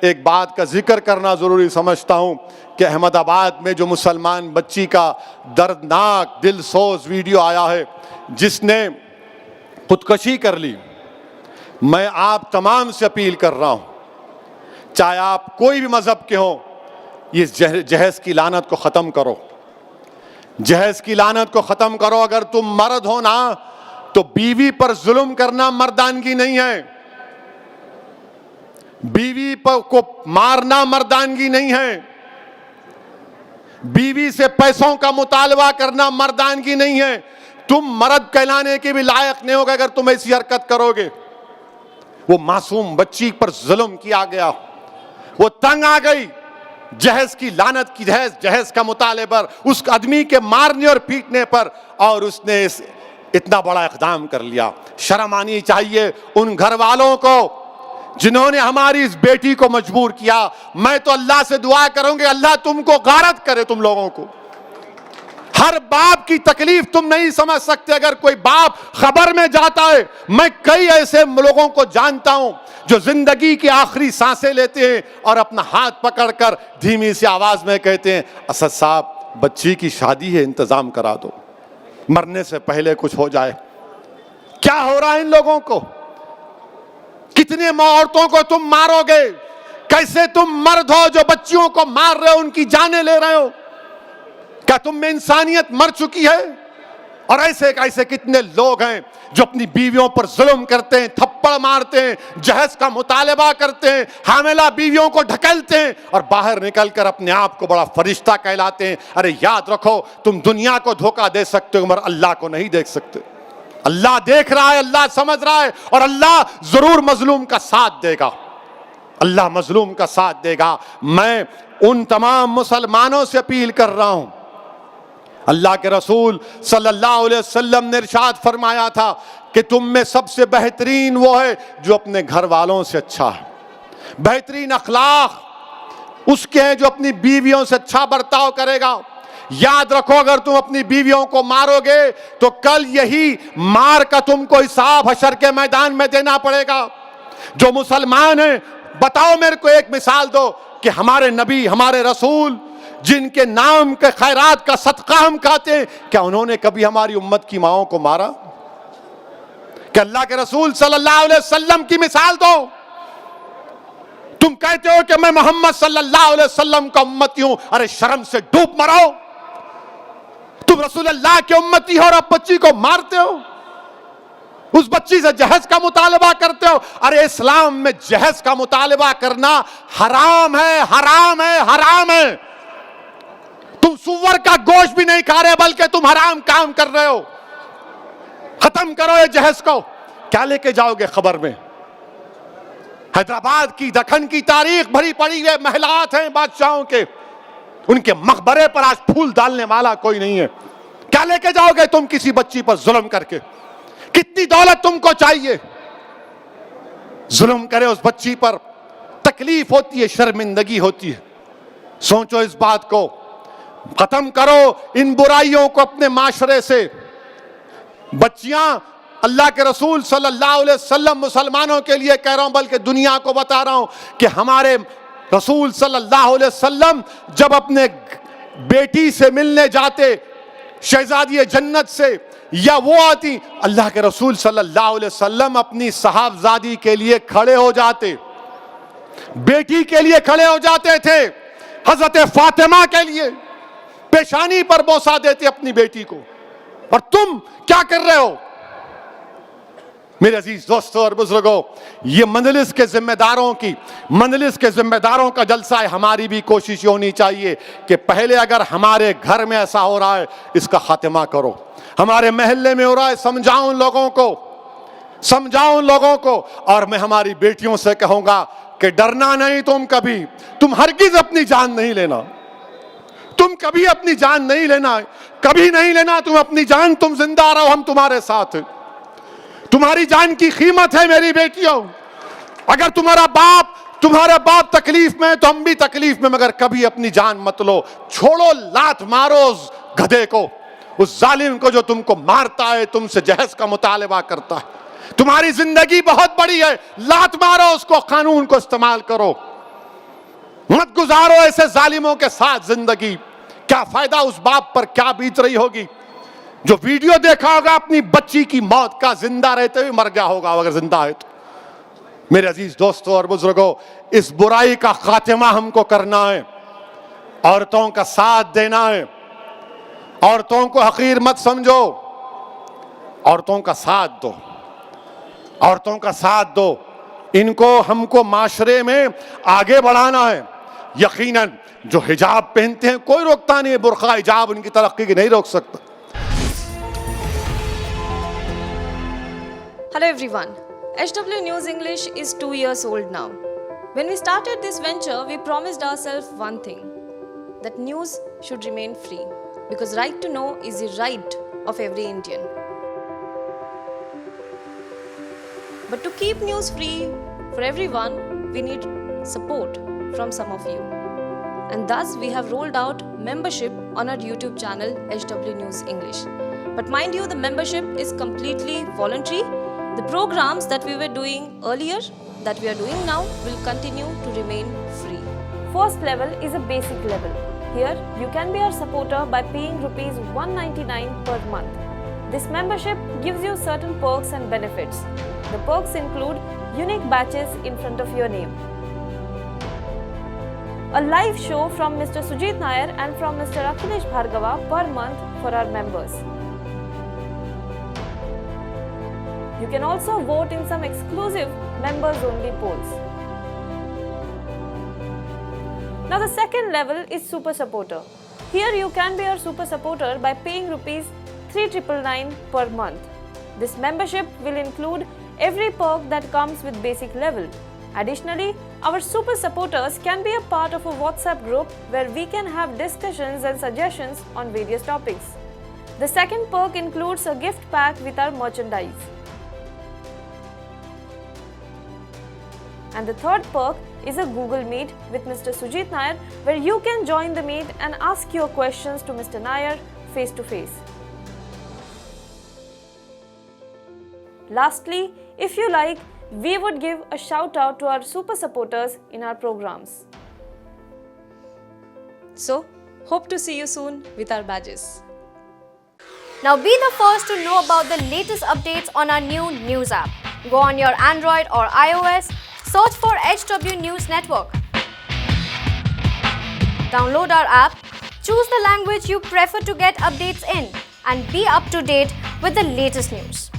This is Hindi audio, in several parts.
एक बात का जिक्र करना ज़रूरी समझता हूँ कि अहमदाबाद में जो मुसलमान बच्ची का दर्दनाक दिलसोज वीडियो आया है जिसने खुदकशी कर ली, मैं आप तमाम से अपील कर रहा हूँ, चाहे आप कोई भी मज़हब के हों, इस जहेज़ की लानत को ख़त्म करो, जहेज़ की लानत को ख़त्म करो। अगर तुम मर्द हो ना तो बीवी पर जुल्म करना मर्दानगी नहीं है, बीवी पर को मारना मर्दानगी नहीं है, बीवी से पैसों का मुतालबा करना मर्दानगी नहीं है। तुम मर्द कहलाने के भी लायक नहीं होगे अगर तुम ऐसी हरकत करोगे। वो मासूम बच्ची पर जुल्म किया गया, वो तंग आ गई, जहेज की लानत की जहेज का मुताले पर, उस आदमी के मारने और पीटने पर, और उसने इतना बड़ा इक़दाम कर लिया। शर्म आनी चाहिए उन घर वालों को जिन्होंने हमारी इस बेटी को मजबूर किया। मैं तो अल्लाह से दुआ करूंगी अल्लाह तुमको गारत करे, तुम लोगों को। हर बाप की तकलीफ तुम नहीं समझ सकते। अगर कोई बाप खबर में जाता है, मैं कई ऐसे लोगों को जानता हूं जो जिंदगी की आखिरी सांसें लेते हैं और अपना हाथ पकड़कर धीमी सी आवाज में कहते हैं, असद साहब बच्ची की शादी है, इंतजाम करा दो, मरने से पहले कुछ हो जाए। क्या हो रहा है इन लोगों को? कितने औरतों को तुम मारोगे? कैसे तुम मर्द हो जो बच्चियों को मार रहे हो, उनकी जानें ले रहे हो? क्या तुम में इंसानियत मर चुकी है? और ऐसे कितने लोग हैं जो अपनी बीवियों पर जुल्म करते हैं, थप्पड़ मारते हैं, जहेज का मुतालबा करते हैं, हामिला बीवियों को ढकेलते हैं और बाहर निकलकर अपने आप को बड़ा फरिश्ता कहलाते हैं। अरे याद रखो, तुम दुनिया को धोखा दे सकते हो मगर अल्लाह को नहीं देख सकते। अल्लाह देख रहा है, अल्लाह समझ रहा है, और अल्लाह जरूर मजलूम का साथ देगा, अल्लाह मजलूम का साथ देगा। मैं उन तमाम मुसलमानों से अपील कर रहा हूं, अल्लाह के रसूल सल्लल्लाहु अलैहि वसल्लम ने इरशाद फरमाया था कि तुम में सबसे बेहतरीन वो है जो अपने घर वालों से अच्छा है। बेहतरीन अखलाक उसके हैं जो अपनी बीवियों से अच्छा बर्ताव करेगा। याद रखो, अगर तुम अपनी बीवियों को मारोगे तो कल यही मार का तुमको हिसाब हशर के मैदान में देना पड़ेगा। जो मुसलमान हैं, बताओ मेरे को एक मिसाल दो कि हमारे नबी, हमारे रसूल जिनके नाम के खैरात का सदका हम खाते हैं, क्या उन्होंने कभी हमारी उम्मत की माओं को मारा? क्या अल्लाह के रसूल सल्लल्लाहु अलैहि वसल्लम की मिसाल दो। तुम कहते हो कि मैं मोहम्मद सल्लल्लाहु अलैहि वसल्लम का उम्मती हूं, अरे शर्म से डूब मरो। तुम रसूल अल्लाह के उम्मती हो और अब बच्ची को मारते हो, उस बच्ची से जहेज का मुतालबा करते हो। अरे इस्लाम में जहेज का मुतालबा करना हराम है, हराम है, हराम है। तुम सुअर का गोश्त भी नहीं खा रहे बल्कि तुम हराम काम कर रहे हो। खत्म करो ये जहेज को। क्या लेके जाओगे खबर में? हैदराबाद की, दखन की तारीख भरी पड़ी है, महलात हैं बादशाहों के, उनके मकबरे पर आज फूल डालने वाला कोई नहीं है। क्या लेके जाओगे तुम किसी बच्ची पर जुल्म करके? कितनी दौलत तुमको चाहिए? जुल्म करे उस बच्ची पर, तकलीफ होती है, शर्मिंदगी होती है। सोचो इस बात को, खत्म करो इन बुराइयों को अपने माशरे से। बच्चियां, अल्लाह के रसूल सल्लल्लाहु अलैहि वसल्लम मुसलमानों के लिए कह रहा हूं बल्कि दुनिया को बता रहा हूं कि हमारे रसूल सल्लल्लाहु अलैहि वसल्लम जब अपने बेटी से मिलने जाते, शहजादी जन्नत से, या वो आती, अल्लाह के रसूल सल्लल्लाहु अलैहि वसल्लम अपनी साहबजादी के लिए खड़े हो जाते, बेटी के लिए खड़े हो जाते थे। हजरत फातिमा के लिए पेशानी पर बोसा देते अपनी बेटी को। और तुम क्या कर रहे हो? मेरे अजीज दोस्तों और बुजुर्गों, ये मंजलिस के जिम्मेदारों का जलसा है। हमारी भी कोशिश होनी चाहिए कि पहले अगर हमारे घर में ऐसा हो रहा है, इसका खात्मा करो। हमारे महल्ले में हो रहा है, समझाओ उन लोगों को। और मैं हमारी बेटियों से कहूंगा कि डरना नहीं, तुम हरगिज अपनी जान नहीं लेना, तुम कभी अपनी जान नहीं लेना, कभी नहीं लेना तुम अपनी जान। तुम जिंदा रहो, हम तुम्हारे साथ हैं। तुम्हारी जान की कीमत है मेरी बेटियों। अगर तुम्हारा बाप तकलीफ में है तो हम भी तकलीफ में, मगर कभी अपनी जान मत लो। छोड़ो, लात मारो उस गधे को, उस जालिम को जो तुमको मारता है, तुमसे जहेज का मुतालबा करता है। तुम्हारी जिंदगी बहुत बड़ी है, लात मारो उसको, कानून को इस्तेमाल करो। मत गुजारो ऐसे जालिमों के साथ जिंदगी। क्या फायदा उस बाप पर क्या बीत रही होगी जो वीडियो देखा होगा अपनी बच्ची की मौत का, जिंदा रहते हुए मर गया होगा अगर जिंदा है तो। मेरे अजीज दोस्तों और बुजुर्गों, इस बुराई का खात्मा हमको करना है, औरतों का साथ देना है। औरतों को हकीर मत समझो, औरतों का साथ दो, औरतों का साथ दो। इनको हमको माशरे में आगे बढ़ाना है। यकीनन जो हिजाब पहनते हैं कोई रोकता नहीं है, बुर्का हिजाब उनकी तरक्की की नहीं रोक सकता। Hello everyone. HW News English is 2 years old now. When we started this venture, we promised ourselves one thing, that news should remain free, because right to know is the right of every Indian. But to keep news free for everyone, we need support from some of you. And thus we have rolled out membership on our YouTube channel HW News English. But mind you, the membership is completely voluntary. The programs that we were doing earlier, that we are doing now, will continue to remain free. First level is a basic level. Here you can be our supporter by paying rupees 199 per month. This membership gives you certain perks and benefits. The perks include unique badges in front of your name, a live show from Mr. Sujit Nair and from Mr. Akhilesh Bhargava per month for our members. You can also vote in some exclusive members-only polls. Now the second level is Super Supporter. Here you can be our Super Supporter by paying rupees 3,999 per month. This membership will include every perk that comes with basic level. Additionally, our Super Supporters can be a part of a WhatsApp group where we can have discussions and suggestions on various topics. The second perk includes a gift pack with our merchandise. And the third perk is a Google Meet with Mr. Sujit Nair, where you can join the meet and ask your questions to Mr. Nair face to face. Lastly, if you like, we would give a shout out to our super supporters in our programs. So, hope to see you soon with our badges. Now be the first to know about the latest updates on our new news app. Go on your Android or iOS, search for HW News Network. Download our app, choose the language you prefer to get updates in, and be up to date with the latest news.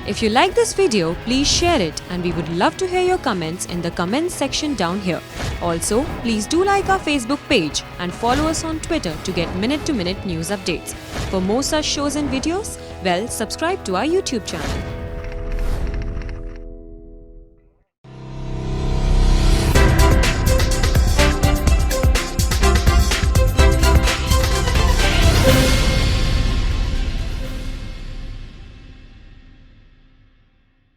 If you like this video, please share it, and we would love to hear your comments in the comments section down here. Also, please do like our Facebook page and follow us on Twitter to get minute-to-minute news updates. For more such shows and videos, well, subscribe to our YouTube channel.